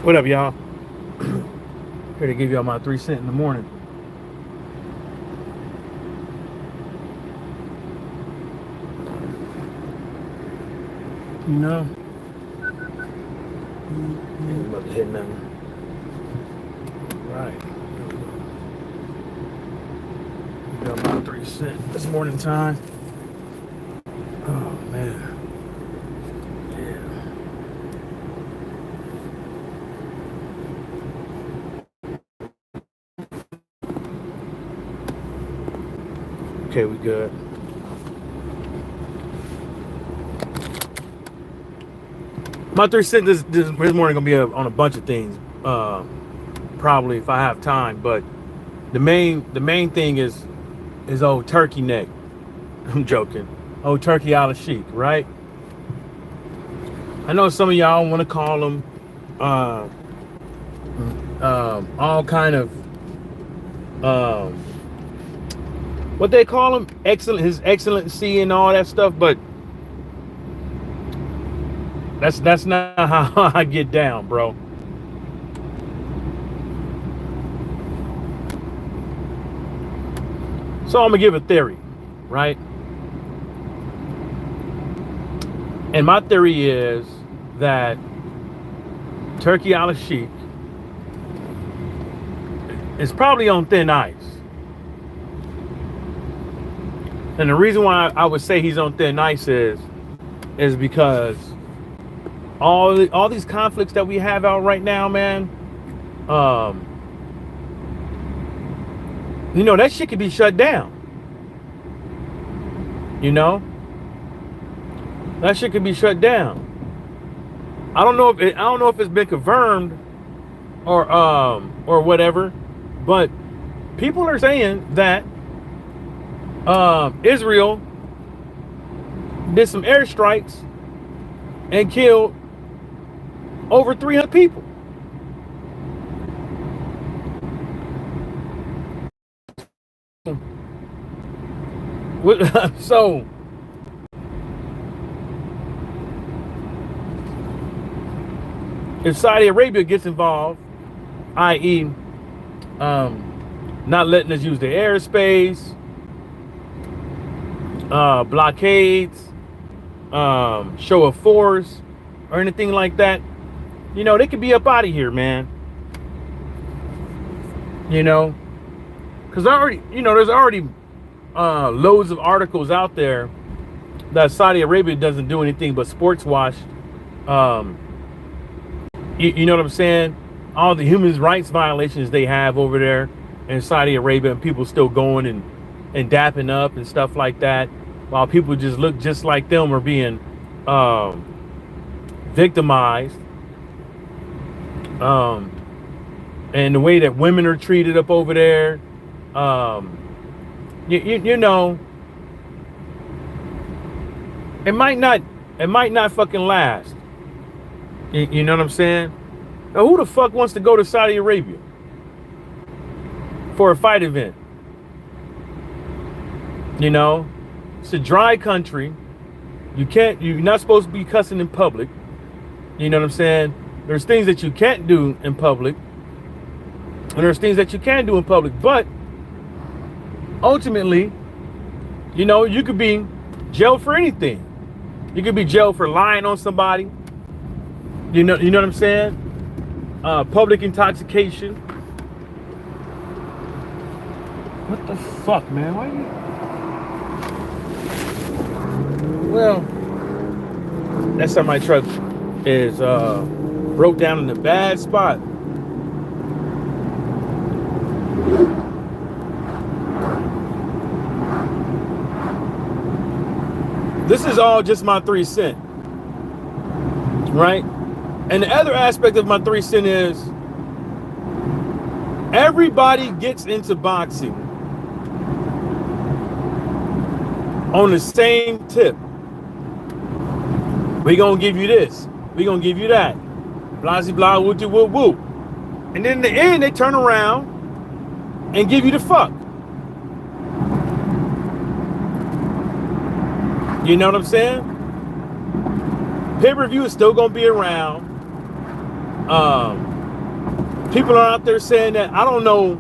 What up, y'all? Here to give y'all my 3 cent in the morning. You know, ain't about to hit nothing. Right. Give y'all my 3 cent this morning time. Oh man. Yeah. Okay, we good. My 3 cent this morning gonna be on a bunch of things. Probably if I have time, but the main thing is old turkey neck. I'm joking. Old turkey out of chic, right? I know some of y'all want to call him uh, all kind of um, what they call him, excellent, his excellency and all that stuff, but that's not how I get down, bro. So I'm gonna give a theory, right? And my theory is that Turkey Al Sheikh is probably on thin ice. And the reason why I would say he's on thin ice is because all these conflicts that we have out right now, man, um, that shit could be shut down. You know, that shit could be shut down. I don't know if it's been confirmed or whatever, but people are saying that Israel did some airstrikes and killed over 300 people. So if Saudi Arabia gets involved, i.e., not letting us use the airspace, blockades, show of force, or anything like that, they could be up out of here, man. Because there's already loads of articles out there that Saudi Arabia doesn't do anything but sports wash. Um, you know what I'm saying? All the human rights violations they have over there in Saudi Arabia, and people still going and dapping up and stuff like that, while people just look just like them are being um, victimized. Um, and the way that women are treated up over there, um, you know, it might not fucking last. You know what I'm saying? Now, who the fuck wants to go to Saudi Arabia for a fight event? It's a dry country. You're not supposed to be cussing in public. You know what I'm saying? There's things that you can't do in public, and there's things that you can do in public. But ultimately, you could be jailed for anything. You could be jailed for lying on somebody. You know what I'm saying? Public intoxication. What the fuck, man? Why you? Well, that time my truck is broke down in a bad spot. This is all just my 3 cent, right? And the other aspect of my 3 cent is everybody gets into boxing on the same tip. We gonna give you this. We gonna give you that. Blah, blah, woo, woo, woo. And then in the end, they turn around and give you the fuck. You know what I'm saying? Pay-per-view is still gonna be around. People are out there saying that. I don't know.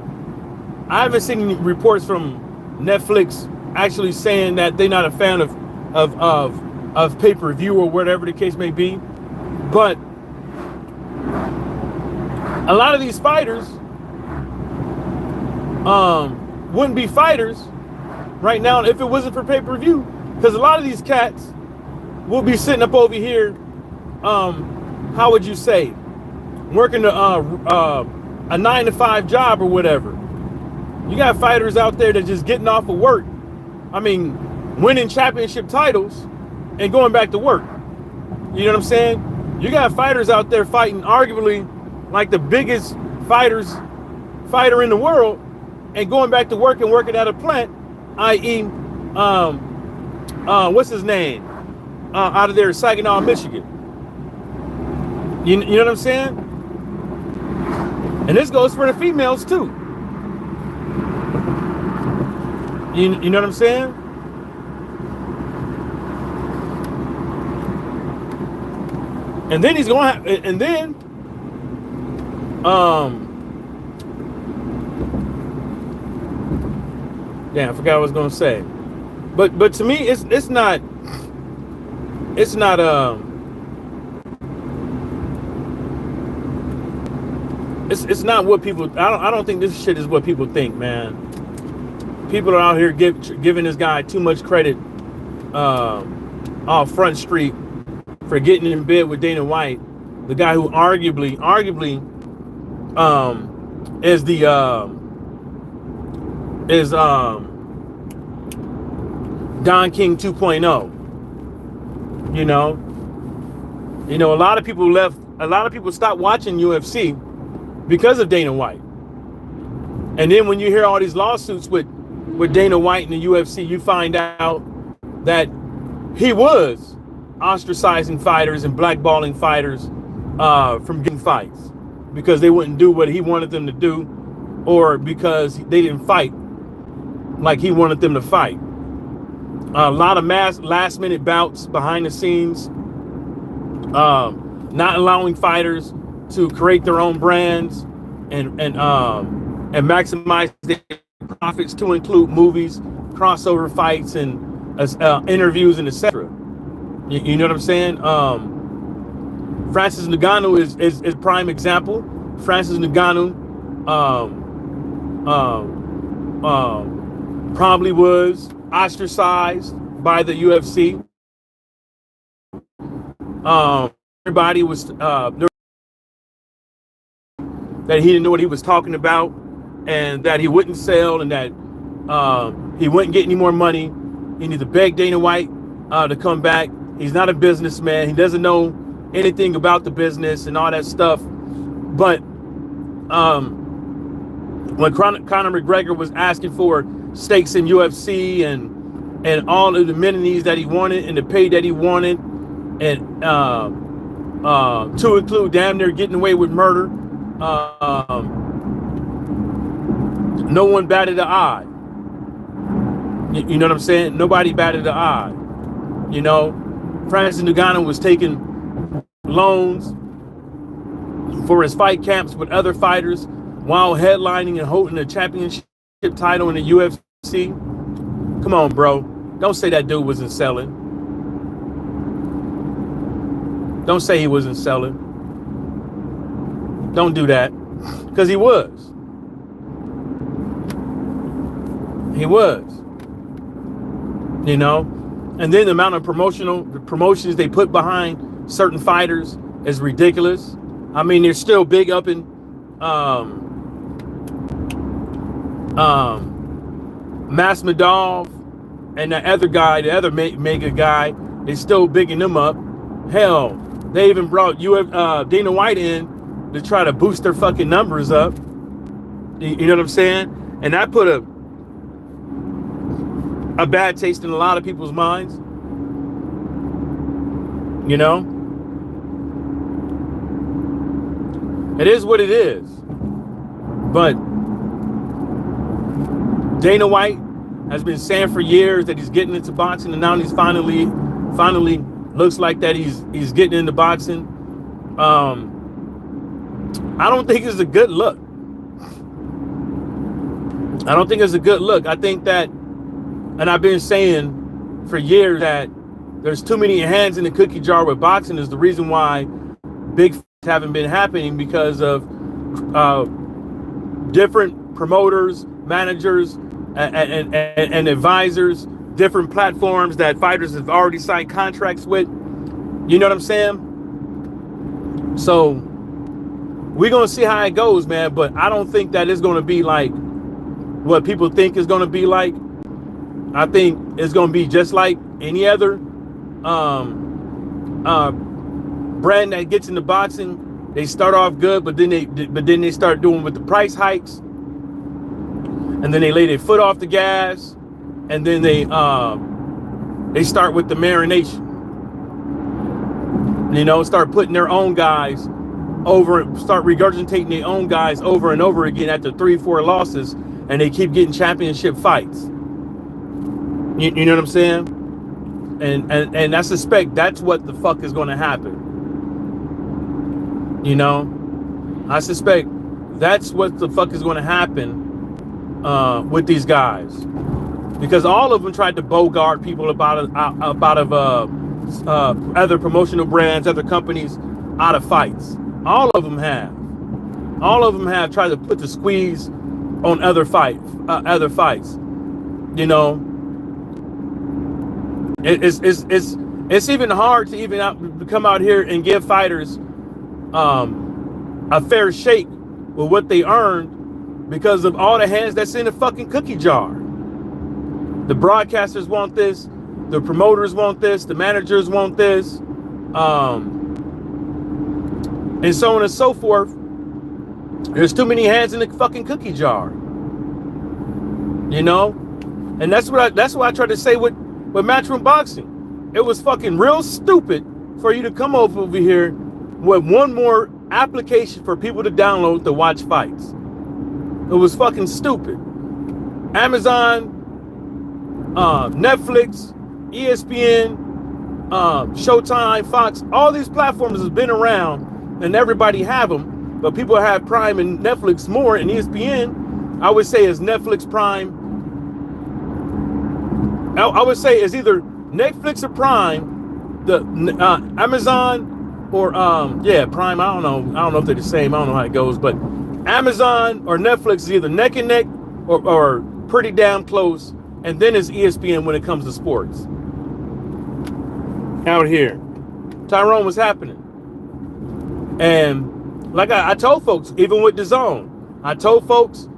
I haven't seen any reports from Netflix actually saying that they're not a fan of pay-per-view or whatever the case may be. But a lot of these fighters wouldn't be fighters right now if it wasn't for pay-per-view. Because a lot of these cats will be sitting up over here, how would you say, working a 9-to-5 job or whatever. You got fighters out there that just getting off of work. I mean, winning championship titles and going back to work. You know what I'm saying? You got fighters out there fighting arguably like the biggest fighter in the world and going back to work and working at a plant, i.e., what's his name? Out of there, Saginaw, Michigan. You know what I'm saying? And this goes for the females too. You know what I'm saying? And then he's going to have, and then, yeah, I forgot what I was going to say. But to me, it's not what people. I don't think this shit is what people think, man. People are out here giving this guy too much credit off Front Street for getting in bed with Dana White, the guy who arguably is Don King 2.0. You know, a lot of people stopped watching UFC because of Dana White. And then when you hear all these lawsuits with Dana White and the UFC, you find out that he was ostracizing fighters and blackballing fighters from getting fights because they wouldn't do what he wanted them to do, or because they didn't fight like he wanted them to fight. A lot of last minute bouts behind the scenes, not allowing fighters to create their own brands and maximize their profits, to include movies, crossover fights, and interviews, and etc. You know what I'm saying? Francis Ngannou is prime example. Francis Ngannou probably was ostracized by the UFC. Everybody was that he didn't know what he was talking about, and that he wouldn't sell, and that he wouldn't get any more money. He needed to beg Dana White to come back. He's not a businessman. He doesn't know anything about the business and all that stuff. But when Conor McGregor was asking for stakes in UFC and all of the amenities that he wanted and the pay that he wanted, and to include damn near getting away with murder, no one batted an eye. You know what I'm saying? Nobody batted an eye. You know, Francis Ngannou was taking loans for his fight camps with other fighters while headlining and holding a championship title in the UFC. Come on, bro. Don't say that dude wasn't selling. Don't say he wasn't selling. Don't do that. Because he was. He was. You know? And then the amount of promotions they put behind certain fighters is ridiculous. I mean, they're still big up in Masvidal and the other guy, the other mega guy, they're still bigging them up. Hell, they even brought Dana White in to try to boost their fucking numbers up. You know what I'm saying? And that put a bad taste in a lot of people's minds. You know? It is what it is. But Dana White has been saying for years that he's getting into boxing, and now he's finally looks like that he's getting into boxing. I don't think it's a good look. I don't think it's a good look. I think that, and I've been saying for years that there's too many hands in the cookie jar with boxing is the reason why big fights haven't been happening, because of different promoters, managers, and advisors, different platforms that fighters have already signed contracts with. You know what I'm saying? So we're going to see how it goes, man. But I don't think that it's going to be like what people think is going to be like. I think it's going to be just like any other brand that gets into boxing. They start off good, but then they start doing with the price hikes, and then they lay their foot off the gas, and then they start with the marination. You know, start putting their own guys over, start regurgitating their own guys over and over again after 3-4 losses, and they keep getting championship fights. You know what I'm saying? And I suspect that's what the fuck is going to happen. You know, I suspect that's what the fuck is going to happen with these guys, because all of them tried to bogart people out of other promotional brands, other companies, out of fights. All of them have tried to put the squeeze on other fights. You know, it's even hard to even come out here and give fighters a fair shake with what they earned, because of all the hands that's in the fucking cookie jar. The broadcasters want this, the promoters want this, the managers want this, and so on and so forth. There's too many hands in the fucking cookie jar. You know? And that's what I tried to say with Matchroom Boxing. It was fucking real stupid for you to come over here with one more application for people to download to watch fights. It was fucking stupid. Amazon, Netflix, ESPN, Showtime, Fox, all these platforms have been around and everybody have them, but people have Prime and Netflix more, and ESPN, I would say, is Netflix, Prime. I would say is either Netflix or Prime, the Amazon, or Prime. I don't know if they're the same. I don't know how it goes, but Amazon or Netflix is either neck and neck or pretty damn close, and then it's ESPN when it comes to sports. Out here, Tyrone was happening, and like I told folks, even with DAZN, I told folks,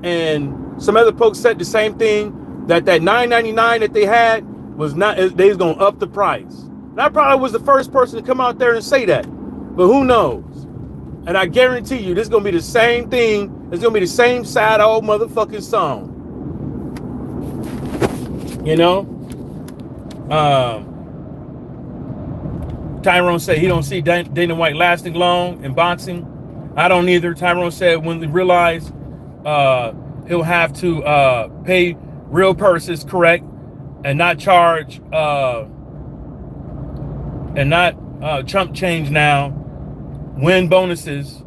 and some other folks said the same thing, that $9.99 that they had was not, they was gonna up the price. And I probably was the first person to come out there and say that, but who knows? And I guarantee you, this is gonna be the same thing. It's gonna be the same sad old motherfucking song. You know? Tyrone said he don't see Dana White lasting long in boxing. I don't either. Tyrone said when they realize he'll have to pay real purses, correct, and not charge and not chump change now. Win bonuses.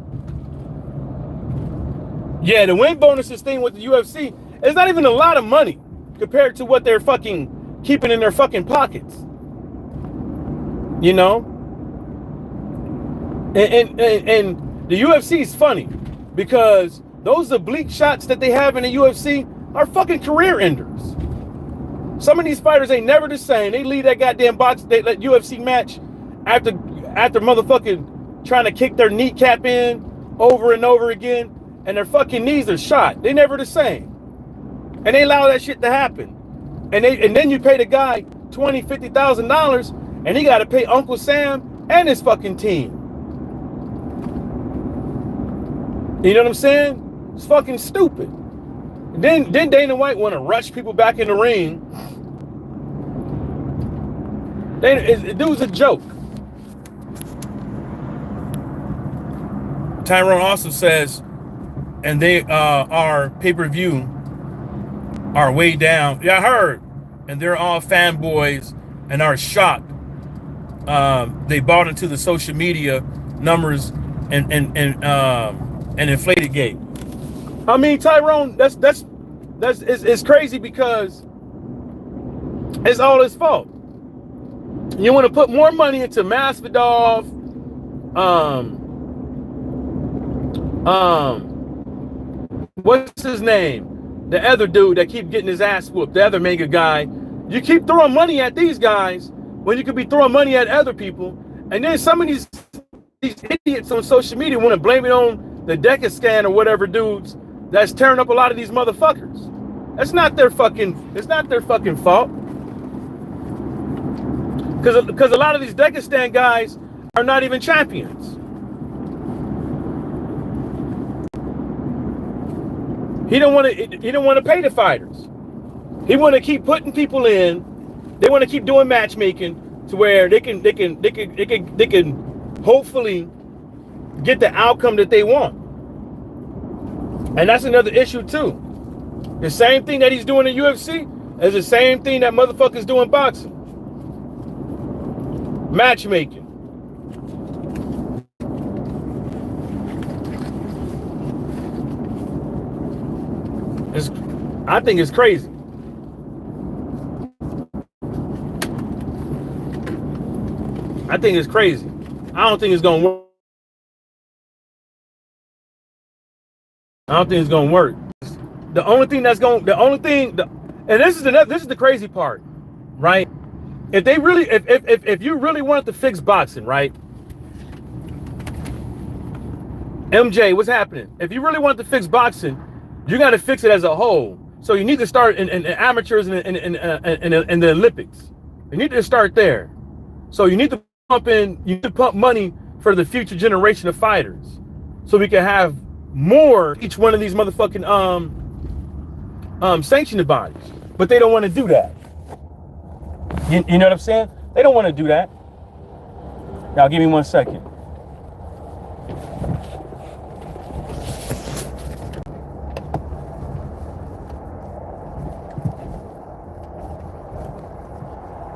Yeah, the win bonuses thing with the UFC is not even a lot of money compared to what they're fucking keeping in their fucking pockets. You know? And the UFC is funny because those oblique shots that they have in the UFC are fucking career enders. Some of these fighters ain't never the same. They leave that goddamn UFC match after motherfucking trying to kick their kneecap in over and over again, and their fucking knees are shot. They never the same. And they allow that shit to happen. And then you pay the guy $20,000, $50,000, and he got to pay Uncle Sam and his fucking team. You know what I'm saying? It's fucking stupid. And then Dana White want to rush people back in the ring. It was a joke. Tyrone also says, and they are pay-per-view are way down. Yeah, I heard. And they're all fanboys and are shocked. They bought into the social media numbers and inflated gate. I mean, Tyrone, it's crazy because it's all his fault. You want to put more money into Masvidal, what's his name? The other dude that keep getting his ass whooped, the other mega guy. You keep throwing money at these guys when you could be throwing money at other people. And then some of these idiots on social media want to blame it on the DECA scan or whatever dudes that's tearing up a lot of these motherfuckers. It's not their fucking fault. Because a lot of these Dekistan guys are not even champions. He don't want to pay the fighters. He want to keep putting people in. They want to keep doing matchmaking to where they can hopefully get the outcome that they want. And that's another issue too. The same thing that he's doing in UFC is the same thing that motherfuckers do in boxing. Matchmaking. I think it's crazy. I think it's crazy. I don't think it's gonna work. I don't think it's gonna work. The only thing, and this is the crazy part, right? If you really wanted to fix boxing, right? MJ, what's happening? If you really want to fix boxing, you got to fix it as a whole. So you need to start in amateurs and in the Olympics. You need to start there. So you need to pump money for the future generation of fighters, so we can have more each one of these motherfucking sanctioned bodies. But they don't want to do that. You know what I'm saying? They don't want to do that. Now give me 1 second.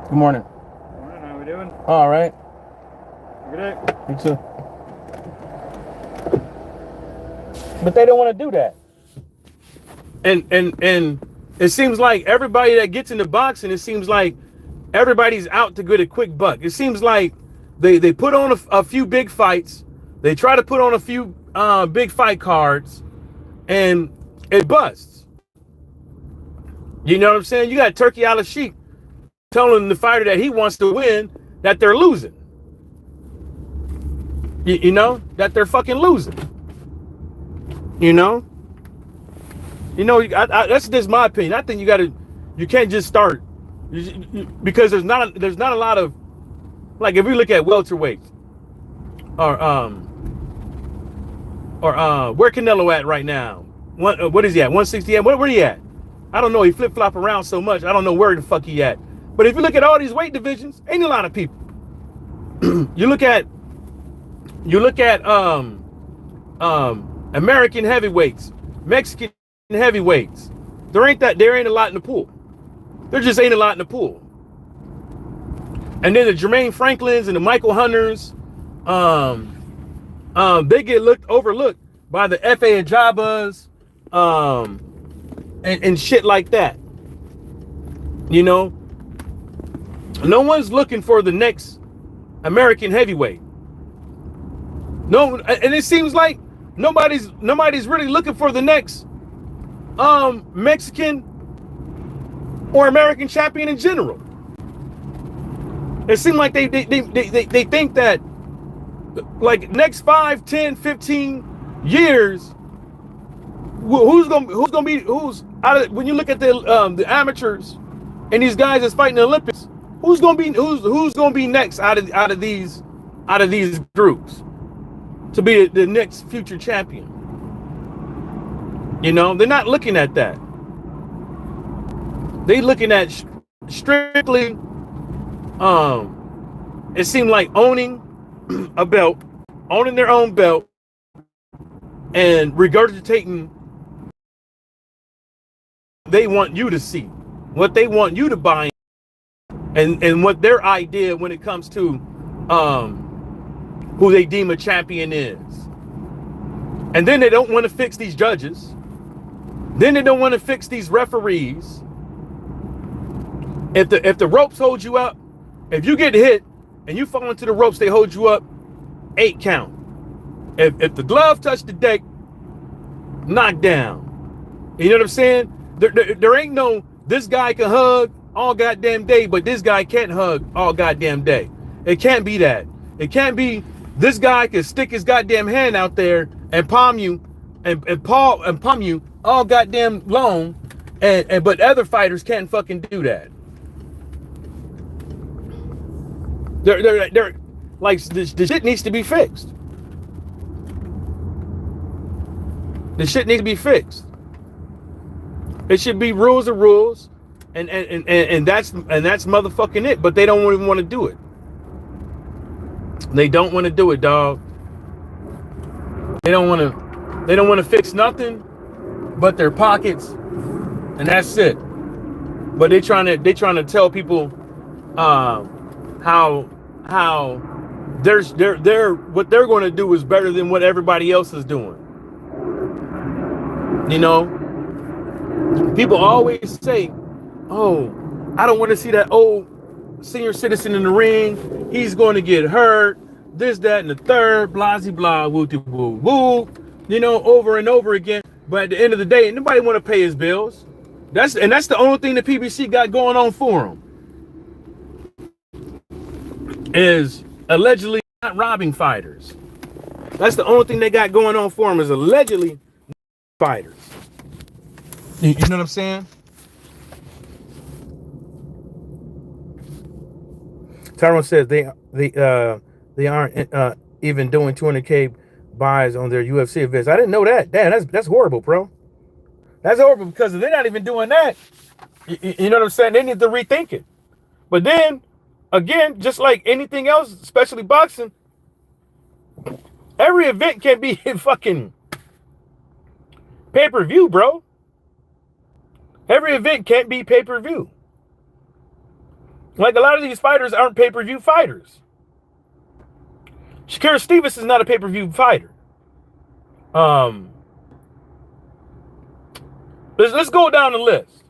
Good morning. Good morning, how we doing? All right. Good day. You too. But they don't want to do that. And it seems like everybody that gets into boxing, it seems like everybody's out to get a quick buck. It seems like they put on a few big fights. They try to put on a few big fight cards, and it busts. You know what I'm saying? You got Turkey Al-Sheikh telling the fighter that he wants to win that they're losing. You know that they're fucking losing. You know. That's just my opinion. I think you can't just start because there's not a lot of, like, if we look at welterweights or where Canelo at right now? What is he at? 168? Where he at? I don't know. He flip-flop around so much. I don't know where the fuck he at. But if you look at all these weight divisions, ain't a lot of people. You look at American heavyweights, Mexican heavyweights. There ain't a lot in the pool. There just ain't a lot in the pool. And then the Jermaine Franklins and the Michael Hunters, they get overlooked by the F.A. Ajabas, and shit like that. You know, no one's looking for the next American heavyweight. No, and it seems like nobody's really looking for the next Mexican or American champion in general. It seems like they think that, like, next 5, 10, 15 years, who's when you look at the amateurs and these guys that's fighting the Olympics, who's gonna be next out of these groups to be the next future champion? You know, they're not looking at that. They looking at strictly, it seemed like owning a belt, owning their own belt, and regurgitating they want you to see, what they want you to buy, and what their idea when it comes to who they deem a champion is. And then they don't want to fix these judges. Then they don't want to fix these referees. If the ropes hold you up, if you get hit and you fall into the ropes, they hold you up, 8 count. If the glove touched the deck, knock down. You know what I'm saying? There ain't no, this guy can hug all goddamn day, but this guy can't hug all goddamn day. It can't be that. It can't be this guy can stick his goddamn hand out there and palm you and palm you all goddamn long, but other fighters can't fucking do that. They're like, this shit needs to be fixed. This shit needs to be fixed. It should be rules are rules, and that's motherfucking it. But they don't even want to do it. They don't want to do it, dog. They don't want to fix nothing but their pockets, and that's it. But they trying to tell people how they're what they're going to do is better than what everybody else is doing. You know, people always say, "Oh, I don't want to see that old senior citizen in the ring. He's going to get hurt. This, that, and the third, blah, blah, woo, woo, woo." You know, over and over again. But at the end of the day, nobody want to pay his bills. That's the only thing the PBC got going on for him, is allegedly not robbing fighters. That's the only thing they got going on for him, is allegedly fighters. You know what I'm saying? Tyrone says they aren't even doing 200K buys on their UFC events. I didn't know that. Damn, that's horrible, bro. That's horrible, because if they're not even doing that, you know what I'm saying? They need to rethink it. But then, again, just like anything else, especially boxing, every event can be fucking pay-per-view, bro. Every event can't be pay-per-view. Like, a lot of these fighters aren't pay-per-view fighters. Shakur Stevenson is not a pay-per-view fighter. Let's go down the list.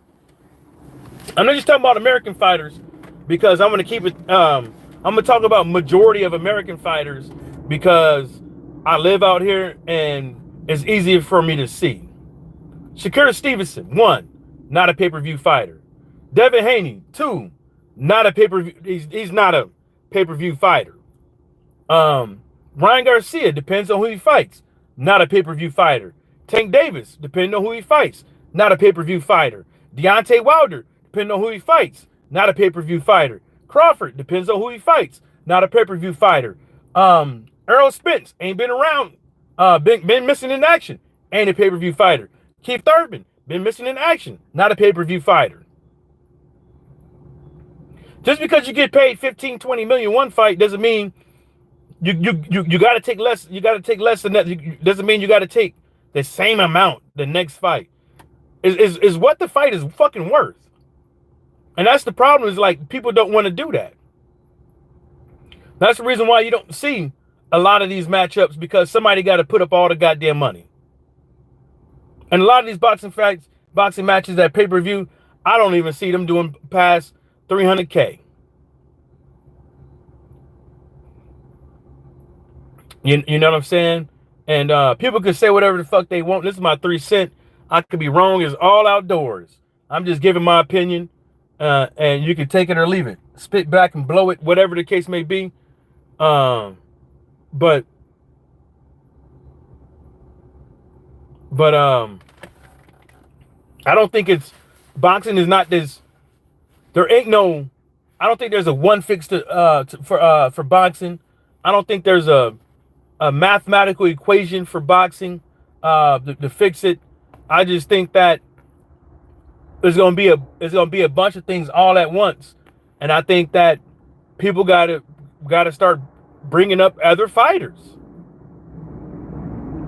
I'm not just talking about American fighters, because I'm going to keep it. I'm going to talk about majority of American fighters, because I live out here and it's easier for me to see. Shakur Stevenson, 1, not a pay-per-view fighter. Devin Haney, 2, not a pay-per-view. He's not a pay-per-view fighter. Ryan Garcia, depends on who he fights, not a pay-per-view fighter. Tank Davis, depending on who he fights, not a pay-per-view fighter. Deontay Wilder, depending on who he fights, not a pay-per-view fighter. Crawford, depends on who he fights, not a pay-per-view fighter. Errol Spence, ain't been around, been missing in action, ain't a pay-per-view fighter. Keith Thurman, been missing in action, not a pay-per-view fighter. Just because you get paid 15, 20 million one fight doesn't mean you got to take less. You got to take less than that. Doesn't mean you got to take the same amount the next fight. Is what the fight is fucking worth. And that's the problem, is like, people don't want to do that. That's the reason why you don't see a lot of these matchups, because somebody got to put up all the goddamn money. And a lot of these boxing matches at pay-per-view, I don't even see them doing past 300K. You know what I'm saying? And people can say whatever the fuck they want. This is my 3 cents. I could be wrong. It's all outdoors. I'm just giving my opinion, and you can take it or leave it. Spit back and blow it, whatever the case may be. But I don't think boxing is not this. There ain't no. I don't think there's a one fix for boxing. I don't think there's a mathematical equation for boxing to fix it. I just think that there's gonna be a bunch of things all at once, and I think that people gotta start bringing up other fighters.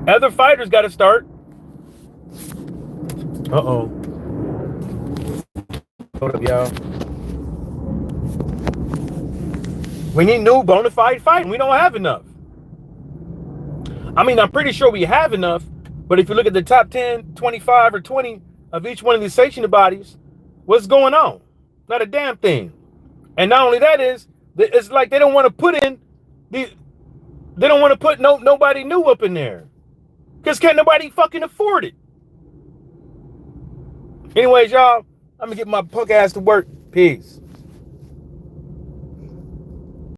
Other fighters gotta start. Hold up, y'all. We need new bona fide fighting. We don't have enough. I mean, I'm pretty sure we have enough, but if you look at the top 10, 25, or 20 of each one of these sanctioning bodies, what's going on? Not a damn thing. And not only that is, it's like they don't want to put in they don't want to put nobody new up in there. Because can't nobody fucking afford it. Anyways, y'all, I'm gonna get my punk ass to work. Peace.